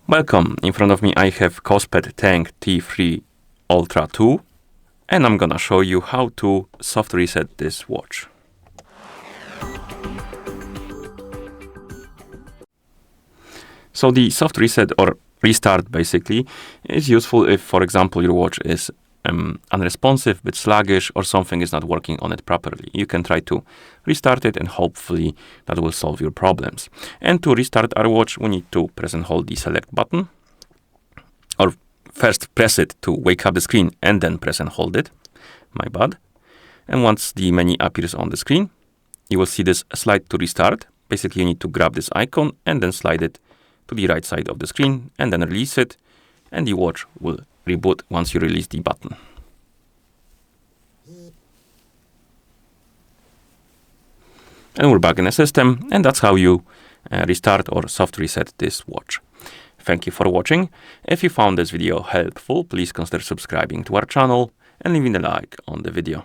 Welcome, in front of me I have KOSPET Tank T3 Ultra 2 and I'm gonna show you how to soft reset this watch. So the soft reset or restart basically is useful if, for example, your watch is unresponsive, bit sluggish, or something is not working on it properly. You can try to restart it and hopefully that will solve your problems. And to restart our watch, we need to press and hold the select button, or first press it to wake up the screen and then press and hold it. My bad. And once the menu appears on the screen, you will see this slide to restart. Basically, you need to grab this icon and then slide it to the right side of the screen and then release it, and the watch will reboot once you release the button. And we're back in the system, and that's how you restart or soft reset this watch. Thank you for watching. If you found this video helpful, please consider subscribing to our channel and leaving a like on the video.